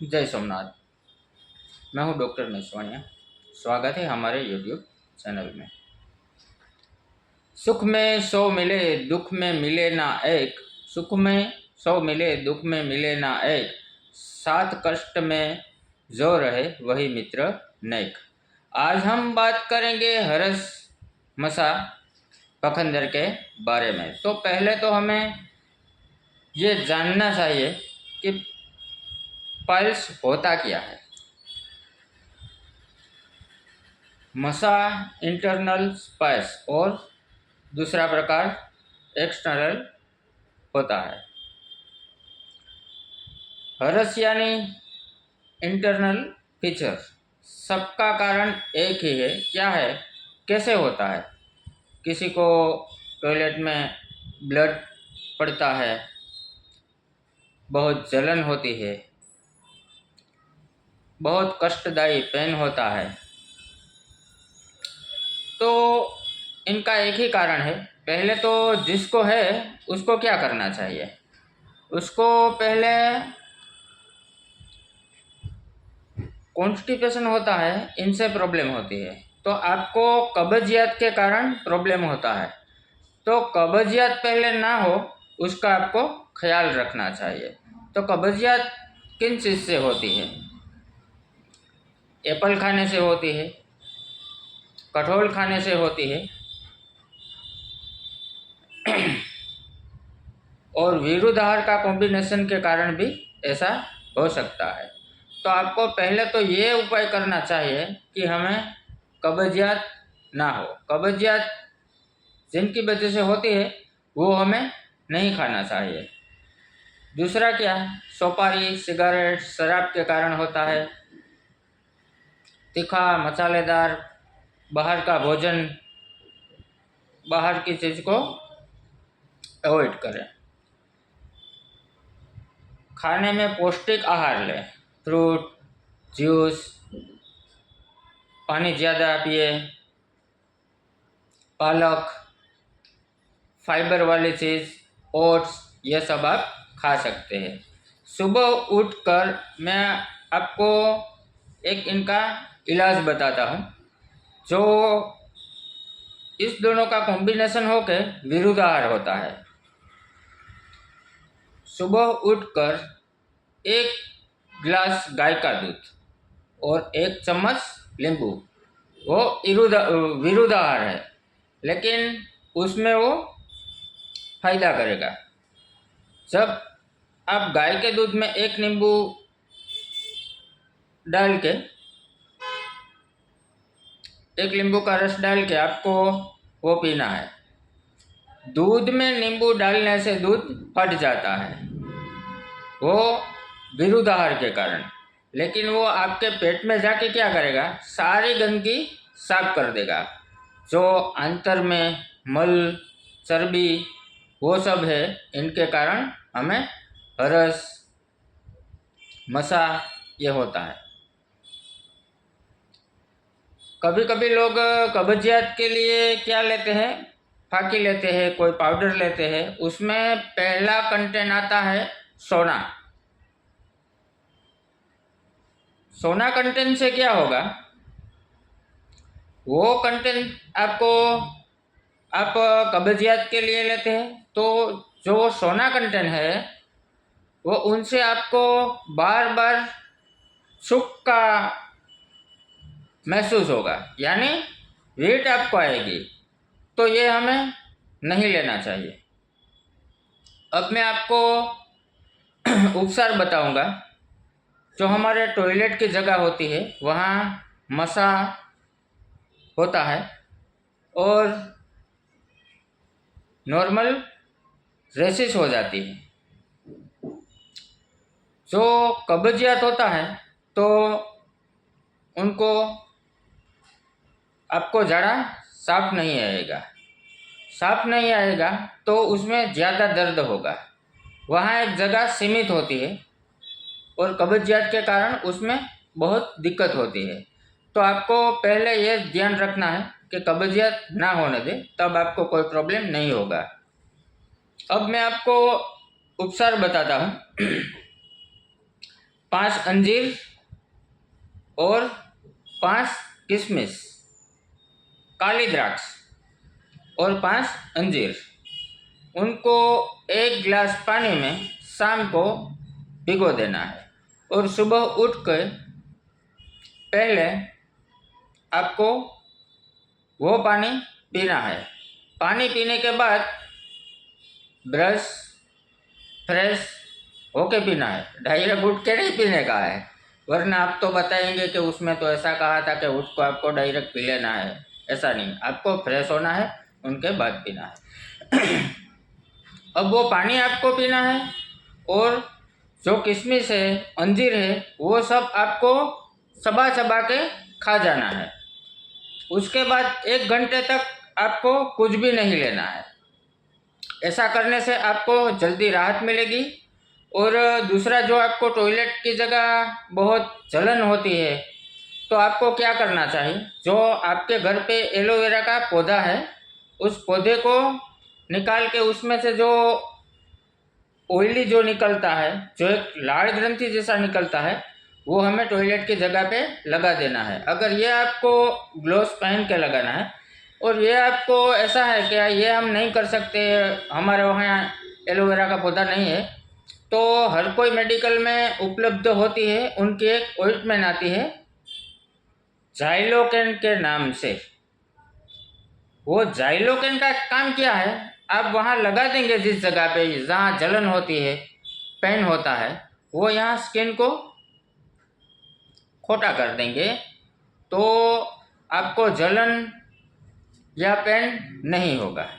जय सोमनाथ। मैं हूं डॉक्टर मेश्वानिया। स्वागत है हमारे यूट्यूब चैनल में। सुख में 100 मिले दुख में मिले ना एक, सुख में 100 मिले दुख में मिले ना एक, साथ कष्ट में जो रहे वही मित्र नेक। आज हम बात करेंगे हरस मसा पखंदर के बारे में। तो पहले तो हमें ये जानना चाहिए कि पाइल्स होता क्या है। मसा इंटरनल स्पाइस और दूसरा प्रकार एक्सटर्नल होता है। हरस यानी इंटरनल फीचर, सबका कारण एक ही है। क्या है, कैसे होता है? किसी को टॉयलेट में ब्लड पड़ता है, बहुत जलन होती है, बहुत कष्टदायी पेन होता है। तो इनका एक ही कारण है। पहले तो जिसको है उसको क्या करना चाहिए? उसको पहले कॉन्स्टिपेशन होता है, इनसे प्रॉब्लम होती है। तो आपको कब्जियत के कारण प्रॉब्लम होता है, तो कब्जियत पहले ना हो उसका आपको ख्याल रखना चाहिए। तो कब्जियत किन चीज़ से होती है? एप्पल खाने से होती है, कटहल खाने से होती है और विरुद्ध आहार का कॉम्बिनेशन के कारण भी ऐसा हो सकता है। तो आपको पहले तो ये उपाय करना चाहिए कि हमें कब्जियत ना हो। कब्जियत जिनकी वजह से होती है वो हमें नहीं खाना चाहिए। दूसरा क्या, सुपारी, सिगरेट, शराब के कारण होता है। तीखा, मसालेदार, बाहर का भोजन, बाहर की चीज़ को अवॉइड करें। खाने में पौष्टिक आहार लें, फ्रूट, जूस, पानी ज़्यादा पिए, पालक, फाइबर वाली चीज़, ओट्स, ये सब आप खा सकते हैं। सुबह उठकर मैं आपको एक इनका इलाज बताता हूँ, जो इस दोनों का कॉम्बिनेशन होकर विरुद्ध आहार होता है। सुबह उठकर 1 गिलास गाय का दूध और 1 चम्मच नींबू, वो विरुद्ध आहार है, लेकिन उसमें वो फायदा करेगा। जब आप गाय के दूध में 1 नींबू डाल के, 1 नींबू का रस डाल के आपको वो पीना है। दूध में नींबू डालने से दूध फट जाता है, वो विरुद्ध आहार के कारण। लेकिन वो आपके पेट में जाके क्या करेगा, सारी गंदगी साफ कर देगा। जो अंतर में मल, चर्बी, वो सब है, इनके कारण हमें हरस, मसा ये होता है। कभी कभी लोग कब्जियत के लिए क्या लेते हैं, फाकी लेते हैं, कोई पाउडर लेते हैं। उसमें पहला कंटेंट आता है सोना। सोना कंटेंट से क्या होगा, वो कंटेंट आपको, आप कब्जियत के लिए लेते हैं तो जो सोना कंटेंट है वो उनसे आपको बार बार सुख का महसूस होगा, यानी हीट आपको आएगी। तो ये हमें नहीं लेना चाहिए। अब मैं आपको उपचार बताऊंगा। जो हमारे टॉयलेट की जगह होती है वहाँ मसा होता है और नॉर्मल रेसिस हो जाती है। जो कब्जियत होता है तो उनको, आपको ज़्यादा साफ नहीं आएगा। साफ नहीं आएगा तो उसमें ज़्यादा दर्द होगा। वहाँ एक जगह सीमित होती है और कब्जियत के कारण उसमें बहुत दिक्कत होती है। तो आपको पहले ये ध्यान रखना है कि कब्जियत ना होने दे, तब आपको कोई प्रॉब्लम नहीं होगा। अब मैं आपको उपचार बताता हूँ। 5 अंजीर और 5 किशमिश, काली द्राक्ष और 5 अंजीर, उनको 1 गिलास पानी में शाम को भिगो देना है। और सुबह उठकर पहले आपको वो पानी पीना है। पानी पीने के बाद ब्रश फ्रेश होके पीना है, डायरेक्ट उठ के नहीं पीने का है, वरना आप तो बताएंगे कि उसमें तो ऐसा कहा था कि उठ को आपको डायरेक्ट पी लेना है। ऐसा नहीं, आपको फ्रेश होना है, उनके बाद पीना है। अब वो पानी आपको पीना है और जो किशमिश है, अंजीर है, वो सब आपको चबा चबा के खा जाना है। उसके बाद 1 घंटे तक आपको कुछ भी नहीं लेना है। ऐसा करने से आपको जल्दी राहत मिलेगी। और दूसरा, जो आपको टॉयलेट की जगह बहुत जलन होती है, तो आपको क्या करना चाहिए, जो आपके घर पे एलोवेरा का पौधा है, उस पौधे को निकाल के उसमें से जो ऑयली जो निकलता है, जो एक लाल ग्रंथि जैसा निकलता है, वो हमें टॉयलेट की जगह पे लगा देना है। अगर ये आपको ग्लोव्स पहन के लगाना है, और ये आपको ऐसा है कि ये हम नहीं कर सकते, हमारे वहाँ एलोवेरा का पौधा नहीं है, तो हर कोई मेडिकल में उपलब्ध होती है, उनकी एक ऑइंटमेंट आती है जाइलोकेन के नाम से। वो जाइलोकेन का काम क्या है, आप वहाँ लगा देंगे जिस जगह पे जहाँ जलन होती है, पेन होता है, वो यहाँ स्किन को खोटा कर देंगे, तो आपको जलन या पेन नहीं होगा।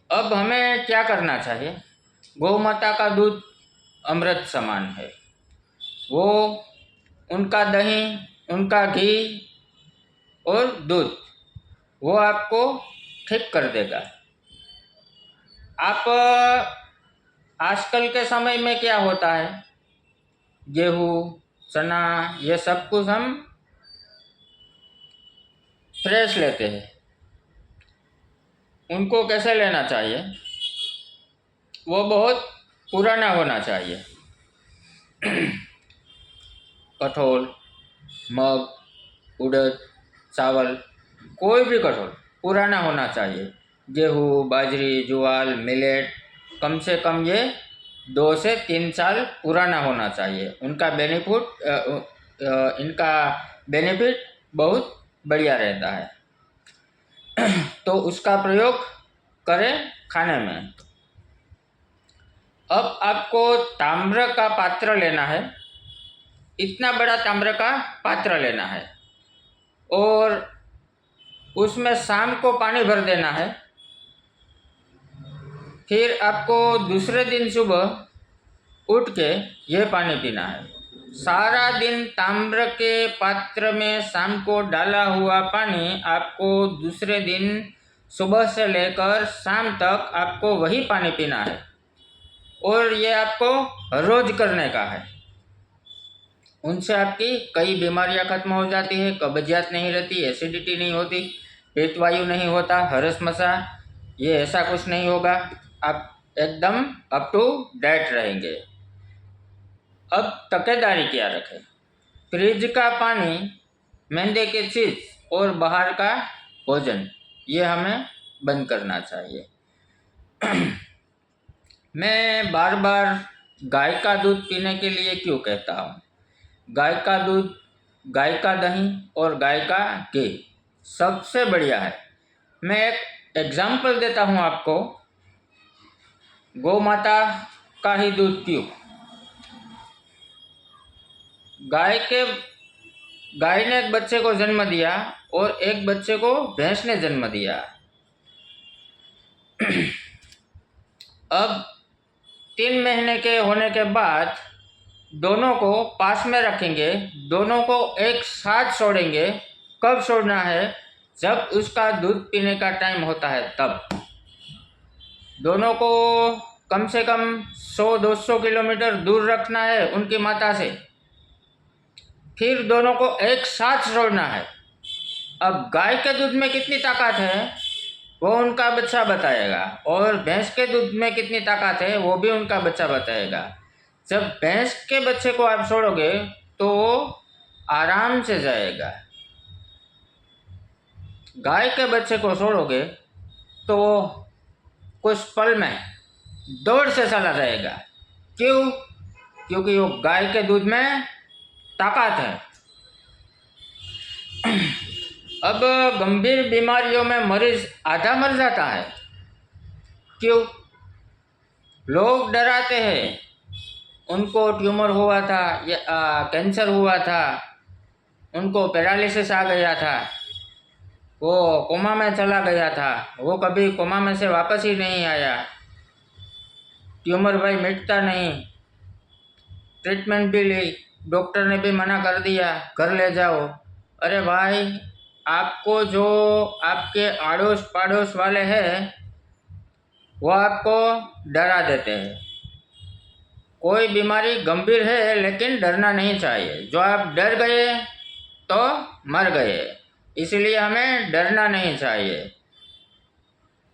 अब हमें क्या करना चाहिए, गौ माता का दूध अमृत समान है। वो उनका दही, उनका घी और दूध, वो आपको ठीक कर देगा। आप आजकल के समय में क्या होता है, गेहूँ, चना, ये सब कुछ हम फ्रेश लेते हैं। उनको कैसे लेना चाहिए, वो बहुत पुराना होना चाहिए। कठोल, मग, उड़द, चावल, कोई भी कठोल पुराना होना चाहिए। गेहूँ, बाजरी, ज्वार, मिलेट, कम से कम ये 2 से 3 साल पुराना होना चाहिए। इनका बेनिफिट बहुत बढ़िया रहता है। तो उसका प्रयोग करें खाने में। अब आपको ताम्र का पात्र लेना है, इतना बड़ा ताम्र का पात्र लेना है, और उसमें शाम को पानी भर देना है। फिर आपको दूसरे दिन सुबह उठ के ये पानी पीना है। सारा दिन ताम्र के पात्र में शाम को डाला हुआ पानी आपको दूसरे दिन सुबह से लेकर शाम तक आपको वही पानी पीना है, और ये आपको रोज करने का है। उनसे आपकी कई बीमारियां खत्म हो जाती है, कब्जियत नहीं रहती, एसिडिटी नहीं होती, पेट वायु नहीं होता, हरस मसा, ये ऐसा कुछ नहीं होगा। आप एकदम अप टू डेट रहेंगे। अब तकेदारी क्या रखें, फ्रिज का पानी, मैदे के चिप्स और बाहर का भोजन, ये हमें बंद करना चाहिए। मैं बार बार गाय का दूध पीने के लिए क्यों कहता हूँ, गाय का दूध, गाय का दही और गाय का घी सबसे बढ़िया है। मैं एक एग्जाम्पल देता हूँ आपको, गौ माता का ही दूध पियो। गाय ने एक बच्चे को जन्म दिया और एक बच्चे को भैंस ने जन्म दिया। अब 3 महीने के होने के बाद दोनों को पास में रखेंगे, दोनों को एक साथ छोड़ेंगे। कब छोड़ना है, जब उसका दूध पीने का टाइम होता है तब। दोनों को कम से कम 100-200 किलोमीटर दूर रखना है उनकी माता से, फिर दोनों को एक साथ छोड़ना है। अब गाय के दूध में कितनी ताकत है, वो उनका बच्चा बताएगा, और भैंस के दूध में कितनी ताकत है वो भी उनका बच्चा बताएगा। जब भैंस के बच्चे को आप छोड़ोगे तो वो आराम से जाएगा, गाय के बच्चे को छोड़ोगे तो वो कुछ पल में दौड़ से चला जाएगा। क्यों? क्योंकि वो गाय के दूध में ताकत है। अब गंभीर बीमारियों में मरीज आधा मर जाता है। क्यों? लोग डराते हैं, उनको ट्यूमर हुआ था या कैंसर हुआ था, उनको पैरालिसिस आ गया था, वो कोमा में चला गया था, वो कभी कोमा में से वापस ही नहीं आया, ट्यूमर भाई मिटता नहीं, ट्रीटमेंट भी ली, डॉक्टर ने भी मना कर दिया घर ले जाओ। अरे भाई, आपको जो आपके आड़ोस पाड़ोस वाले हैं वो आपको डरा देते हैं। कोई बीमारी गंभीर है लेकिन डरना नहीं चाहिए। जो आप डर गए तो मर गए, इसलिए हमें डरना नहीं चाहिए।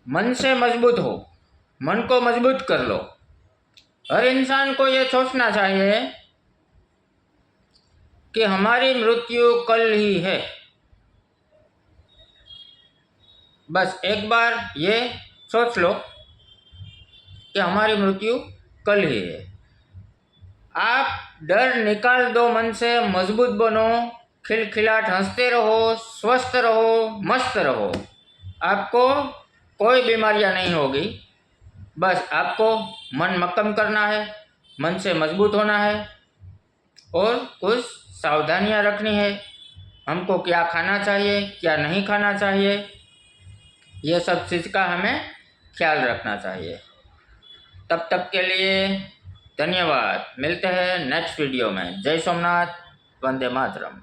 मन से मजबूत हो, मन को मजबूत कर लो। हर इंसान को ये सोचना चाहिए कि हमारी मृत्यु कल ही है। बस एक बार ये सोच लो कि हमारी मृत्यु कल ही है। आप डर निकाल दो मन से, मजबूत बनो, खिलखिलाट हंसते रहो, स्वस्थ रहो, मस्त रहो। आपको कोई बीमारियां नहीं होगी। बस आपको मन मक्कम करना है, मन से मजबूत होना है और कुछ सावधानियां रखनी है। हमको क्या खाना चाहिए, क्या नहीं खाना चाहिए, ये सब चीज़ का हमें ख्याल रखना चाहिए। तब तक के लिए धन्यवाद। मिलते हैं नेक्स्ट वीडियो में। जय सोमनाथ, वंदे मातरम।